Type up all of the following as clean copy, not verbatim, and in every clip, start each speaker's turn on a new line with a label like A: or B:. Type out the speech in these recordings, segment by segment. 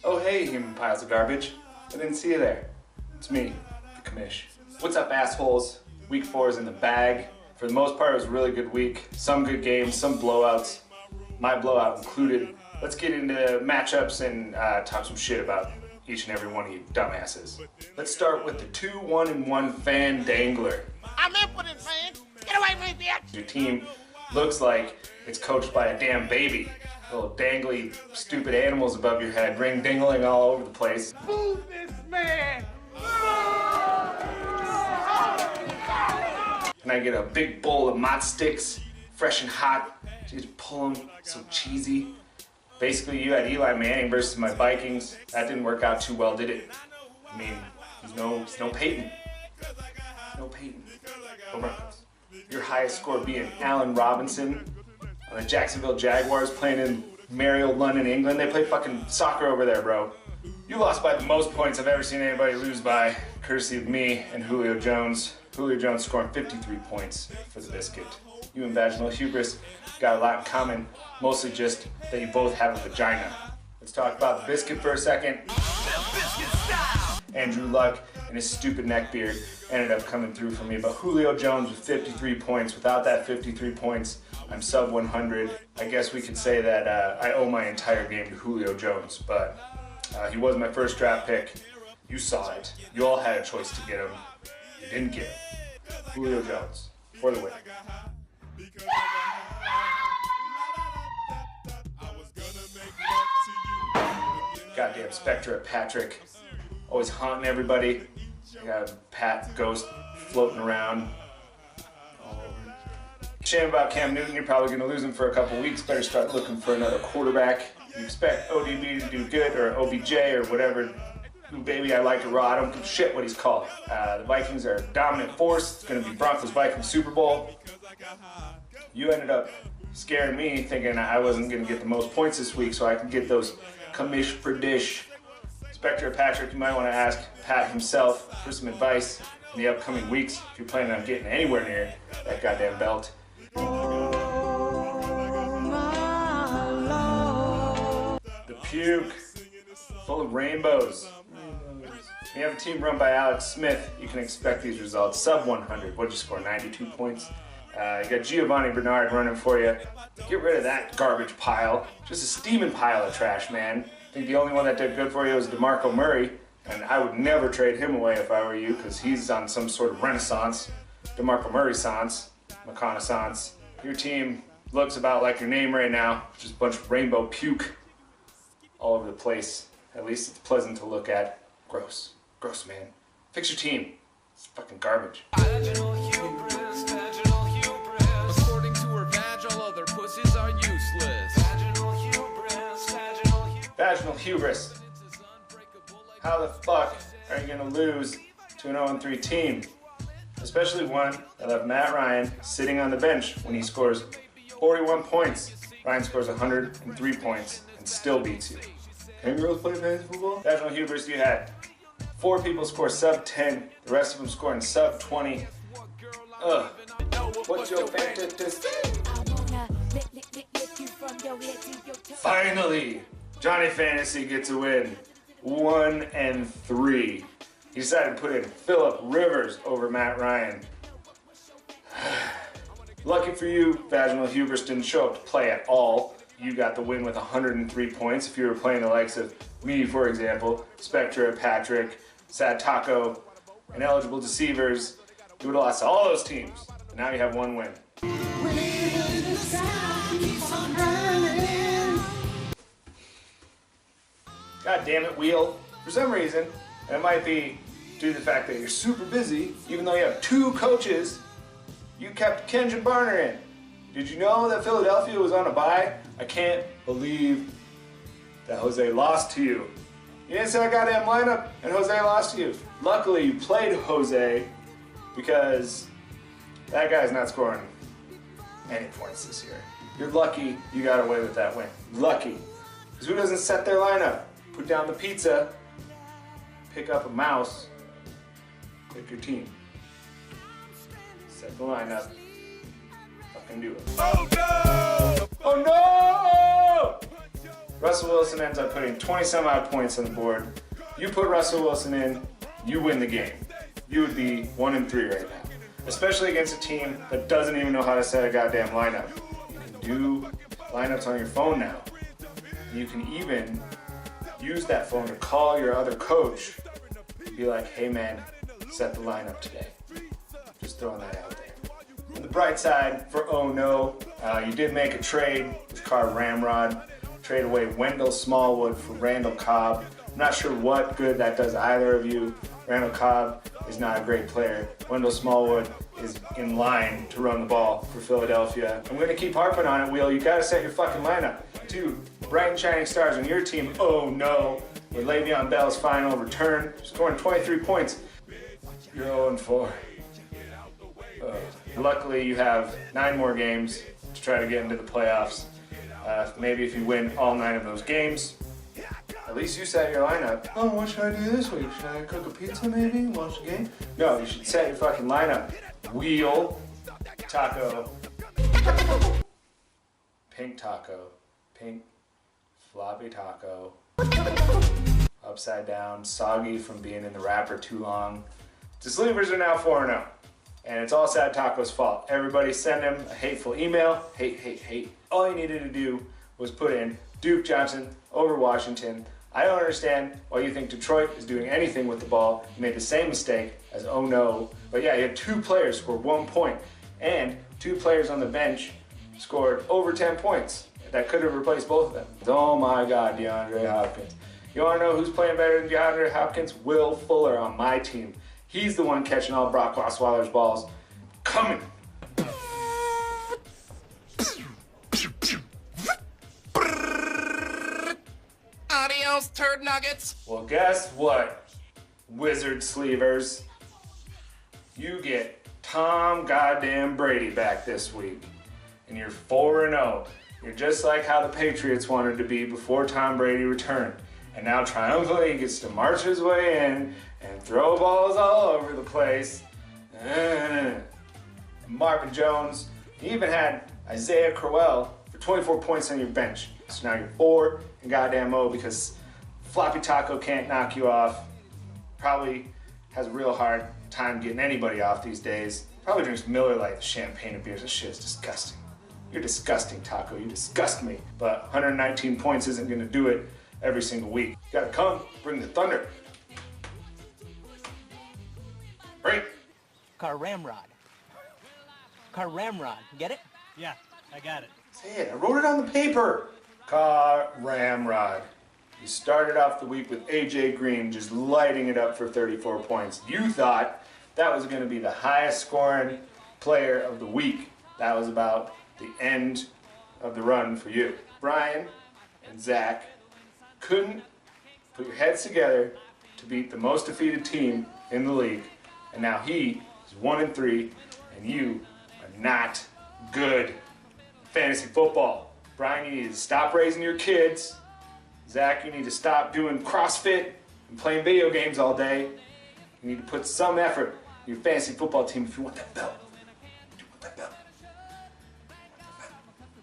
A: Oh hey, human piles of garbage. I didn't see you there. It's me, the commish. What's up, assholes? Week 4 is in the bag. For the most part, it was a really good week. Some good games, some blowouts. My blowout included. Let's get into matchups and talk some shit about each and every one of you dumbasses. Let's start with the 2-1-1 Fan Dangler.
B: I'm impotent, man. Get away from me, bitch.
A: Your team looks like it's coached by a damn baby. Little dangly, stupid animals above your head, ring dingling all over the place.
B: Move this man.
A: And I get a big bowl of mott sticks, fresh and hot. Just pull them, so cheesy. Basically, you had Eli Manning versus my Vikings. That didn't work out too well, did it? I mean, he's no Peyton. No Peyton. Go Broncos. Your highest score being Allen Robinson on the Jacksonville Jaguars playing in merry old London, England. They play fucking soccer over there, bro. You lost by the most points I've ever seen anybody lose by, courtesy of me and Julio Jones. Julio Jones scoring 53 points for the biscuit. You and Vaginal Hubris got a lot in common, mostly just that you both have a vagina. Let's talk about the biscuit for a second. Andrew Luck and his stupid neckbeard ended up coming through for me, but Julio Jones with 53 points. Without that 53 points, I'm sub 100. I guess we could say that I owe my entire game to Julio Jones, but he was my first draft pick. You saw it. You all had a choice to get him. You didn't get him. Julio Jones for the win. Goddamn Spectre at Patrick. Always haunting everybody. I got a Pat ghost floating around. Shame about Cam Newton. You're probably going to lose him for a couple weeks. Better start looking for another quarterback. You expect ODB to do good, or OBJ, or whatever. Ooh, baby, I like it raw. I don't give a shit what he's called. The Vikings are a dominant force. It's going to be Broncos-Vikings Super Bowl. You ended up scaring me, thinking I wasn't going to get the most points this week, so I could get those commish per dish. Spectre Patrick, you might want to ask Pat himself for some advice in the upcoming weeks if you're planning on getting anywhere near that goddamn belt. The puke, full of rainbows. When you have a team run by Alex Smith, you can expect these results. Sub 100. What'd you score? 92 points. You got Giovanni Bernard running for you. Get rid of that garbage pile. Just a steaming pile of trash, man. I think the only one that did good for you was DeMarco Murray, and I would never trade him away if I were you, because he's on some sort of renaissance. DeMarco Murray-sance, McConaissance. Your team looks about like your name right now. Just a bunch of rainbow puke all over the place. At least it's pleasant to look at. Gross. Gross, man. Fix your team. It's fucking garbage.
C: Vaginal
A: hubris. How the fuck are you gonna lose to an 0-3 team? Especially one that left Matt Ryan sitting on the bench when he scores 41 points. Ryan scores 103 points and still beats you. Can girls play fantasy football? Vaginal hubris, you had 4 people score sub 10, the rest of them scoring sub 20. Ugh. What's your fantasy? Finally, Johnny Fantasy gets a win. 1-3. He decided to put in Phillip Rivers over Matt Ryan. Lucky for you, Vaginal Hubris didn't show up to play at all. You got the win with 103 points. If you were playing the likes of me, for example, Spectre, Patrick, Sad Taco, and Eligible Deceivers, you would have lost to all those teams. But now you have one win. God damn it, Wheel. For some reason, and it might be due to the fact that you're super busy, even though you have 2 coaches, you kept Kenjon Barner in. Did you know that Philadelphia was on a bye? I can't believe that Jose lost to you. You didn't say a goddamn lineup, and Jose lost to you. Luckily, you played Jose, because that guy's not scoring any points this year. You're lucky you got away with that win. Lucky. Because who doesn't set their lineup? Put down the pizza, pick up a mouse, pick your team. Set the lineup, fucking do it.
B: Oh no!
A: Oh no! Russell Wilson ends up putting 20-some odd points on the board. You put Russell Wilson in, you win the game. You would be 1-3 right now. Especially against a team that doesn't even know how to set a goddamn lineup. You can do lineups on your phone now. You can even use that phone to call your other coach and be like, hey man, set the lineup today. Just throwing that out there. On the bright side, for oh no, you did make a trade with Car Ramrod. Trade away Wendell Smallwood for Randall Cobb. I'm not sure what good that does either of you. Randall Cobb is not a great player. Wendell Smallwood is in line to run the ball for Philadelphia. I'm going to keep harping on it, Wheel. You got to set your fucking lineup. 2 bright and shining stars on your team. Oh no, with Le'Veon Bell's final return, scoring 23 points. You're 0-4. Luckily, you have 9 more games to try to get into the playoffs. Maybe if you win all 9 of those games, at least you set your lineup. Oh, what should I do this week? Should I cook a pizza maybe? Watch the game? No, you should set your fucking lineup. Wheel, taco, pink taco, pink floppy taco, upside down, soggy from being in the wrapper too long. The Sleepers are now 4-0. And it's all Sad Taco's fault. Everybody send him a hateful email. Hate. All he needed to do was put in Duke Johnson over Washington. I don't understand why you think Detroit is doing anything with the ball. You made the same mistake as oh no. But yeah, you had 2 players score 1 point. And 2 players on the bench scored over 10 points. That could have replaced both of them. Oh my God, DeAndre Hopkins. You wanna know who's playing better than DeAndre Hopkins? Will Fuller on my team. He's the one catching all Brock Osweiler's balls. Coming.
B: Adios, turd nuggets.
A: Well, guess what, Wizard Sleevers? You get Tom goddamn Brady back this week. And you're 4-0. You're just like how the Patriots wanted to be before Tom Brady returned. And now triumphantly he gets to march his way in and throw balls all over the place. Marvin Jones, you even had Isaiah Crowell for 24 points on your bench. So now you're 4 and goddamn 0 because Floppy Taco can't knock you off. Probably has a real hard time getting anybody off these days. Probably drinks Miller Lite, champagne and beers. This shit is disgusting. You're disgusting, Taco. You disgust me. But 119 points isn't going to do it every single week. You gotta come, bring the thunder. Right?
C: Car Ramrod. Car Ramrod. Get it?
D: Yeah, I got it.
A: Say it. I wrote it on the paper. Car Ramrod. You started off the week with AJ Green just lighting it up for 34 points. You thought that was going to be the highest scoring player of the week. That was about the end of the run for you. Brian and Zach couldn't put your heads together to beat the most defeated team in the league. And now he is 1-3, and you are not good. Fantasy football. Brian, you need to stop raising your kids. Zach, you need to stop doing CrossFit and playing video games all day. You need to put some effort in your fantasy football team if you want that belt. If you want that belt.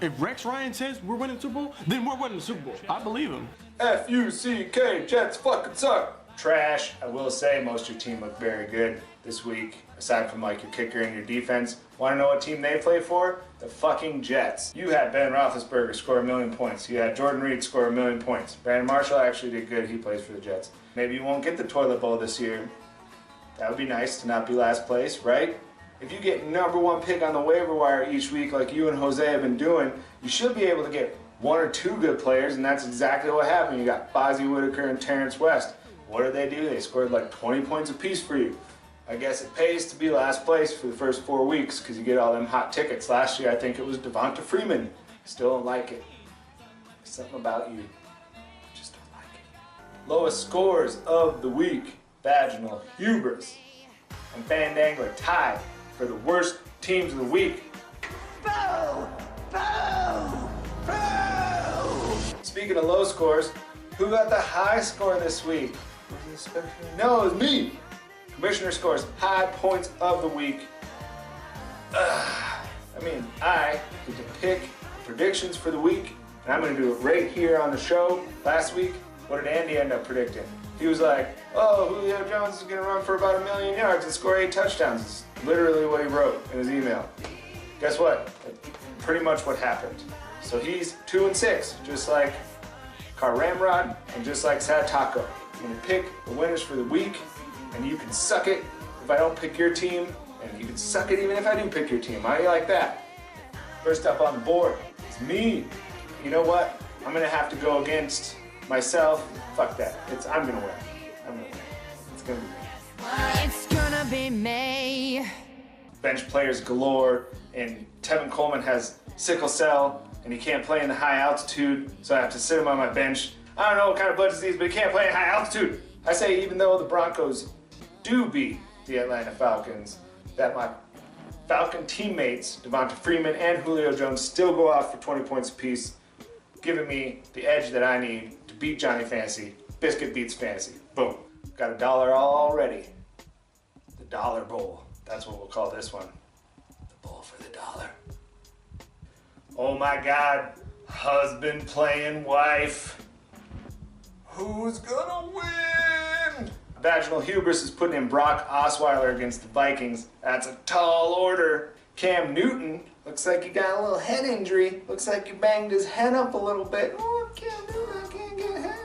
D: If Rex Ryan says we're winning the Super Bowl, then we're winning the Super Bowl. I believe him.
A: F-U-C-K, Jets fucking suck. Trash. I will say most of your team looked very good this week, aside from like your kicker and your defense. Want to know what team they play for? The fucking Jets. You had Ben Roethlisberger score 1 million points. You had Jordan Reed score 1 million points. Brandon Marshall actually did good. He plays for the Jets. Maybe you won't get the toilet bowl this year. That would be nice to not be last place, right? If you get #1 pick on the waiver wire each week like you and Jose have been doing, you should be able to get 1 or 2 good players, and that's exactly what happened. You got Fozzie Whitaker and Terrence West. What did they do? They scored like 20 points apiece for you. I guess it pays to be last place for the first 4 weeks because you get all them hot tickets. Last year, I think it was Devonta Freeman. Still don't like it. There's something about you. Just don't like it. Lowest scores of the week. Vaginal, Hubris, and Bandangler tied for the worst teams of the week.
B: Boo! Boo! Boo!
A: Speaking of low scores, who got the high score this week? Was it no, it was me. Commissioner scores high points of the week. I get to pick predictions for the week, And I'm going to do it right here on the show. Last week, what did Andy end up predicting? He was like, oh, Julio Jones is going to run for about 1 million yards and score 8 touchdowns. It's literally what he wrote in his email. Guess what? Pretty much what happened. So he's 2-6, just like Car Ramrod and just like Sad Taco. I'm going to pick the winners for the week, and you can suck it if I don't pick your team, and you can suck it even if I do pick your team. How do you like that? First up on the board is me. You know what? I'm going to have to go against myself. Fuck that. I'm going to win. I'm going to win. It's going to be me.
E: It's gonna be me.
A: Bench players galore, and Tevin Coleman has sickle cell, and he can't play in the high altitude, so I have to sit him on my bench. I don't know what kind of blood disease, but he can't play in high altitude. I say even though the Broncos do beat the Atlanta Falcons, that my Falcon teammates, Devonta Freeman and Julio Jones, still go off for 20 points apiece, giving me the edge that I need to beat Johnny Fantasy. Biscuit beats fantasy. Boom. Got $1 already. The Dollar Bowl. That's what we'll call this one. The bowl for the dollar. Oh my God. Husband playing wife. Who's gonna win? Vaginal Hubris is putting in Brock Osweiler against the Vikings. That's a tall order. Cam Newton, looks like he got a little head injury. Looks like he banged his head up a little bit. Oh, Cam Newton, I can't get a head.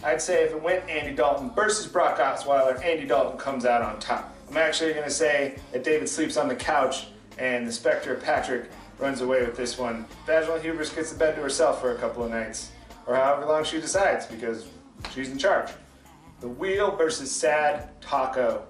A: I'd say if it went Andy Dalton versus Brock Osweiler, Andy Dalton comes out on top. I'm actually going to say that David sleeps on the couch and the Spectre of Patrick runs away with this one. Vaginal Hubris gets the bed to herself for a couple of nights, or however long she decides, because she's in charge. The Wheel versus Sad Taco.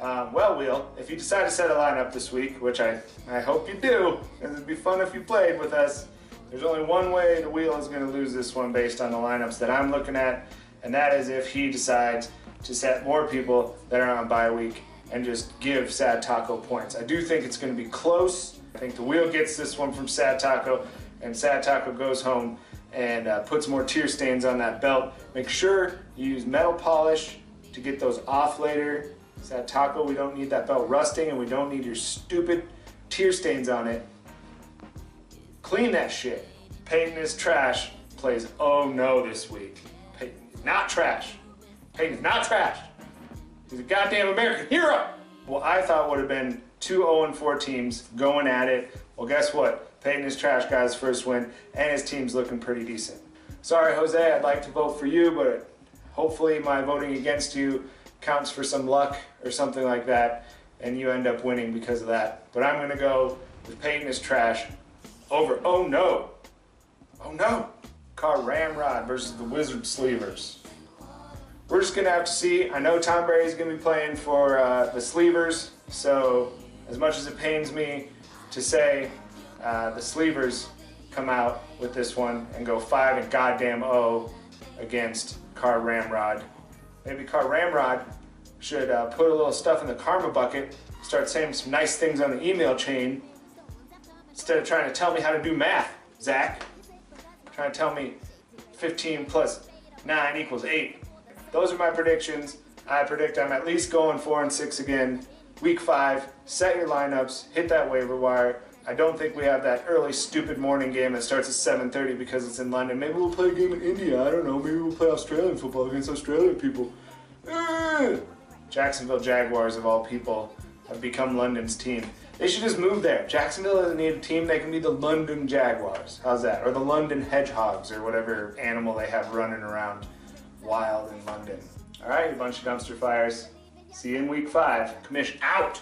A: Well, Wheel, if you decide to set a lineup this week, which I hope you do, because it'd be fun if you played with us, there's only one way the Wheel is going to lose this one based on the lineups that I'm looking at, and that is if he decides to set more people that are on bye week and just give Sad Taco points. I do think it's going to be close. I think the Wheel gets this one from Sad Taco, and Sad Taco goes home and puts more tear stains on that belt. Make sure you use metal polish to get those off later. Sad Taco, we don't need that belt rusting, and we don't need your stupid tear stains on it. Clean that shit. Peyton is trash plays oh no this week. Peyton is not trash. Peyton is not trash. He's a goddamn American hero. Well, I thought would have been 2 0-4 teams going at it. Well, guess what? Peyton is trash got his first win, and his team's looking pretty decent. Sorry, Jose, I'd like to vote for you, but hopefully my voting against you counts for some luck or something like that, and you end up winning because of that. But I'm gonna go with Peyton is trash over oh no. Oh no. Car Ramrod versus the Wizard Sleevers. We're just gonna have to see. I know Tom Brady's gonna be playing for the Sleevers, so as much as it pains me to say the Sleevers come out with this one and go 5-0 against Car Ramrod. Maybe Car Ramrod should put a little stuff in the karma bucket, start saying some nice things on the email chain, instead of trying to tell me how to do math, Zach. Trying to tell me 15 plus 9 equals 8. Those are my predictions. I predict I'm at least going 4-6 again. Week 5, set your lineups, hit that waiver wire. I don't think we have that early stupid morning game that starts at 7:30 because it's in London. Maybe we'll play a game in India. I don't know. Maybe we'll play Australian football against Australian people. Jacksonville Jaguars, of all people, have become London's team. They should just move there. Jacksonville doesn't need a team. They can be the London Jaguars. How's that? Or the London Hedgehogs, or whatever animal they have running around wild in London. All right, you bunch of dumpster fires. See you in week 5. Commish out.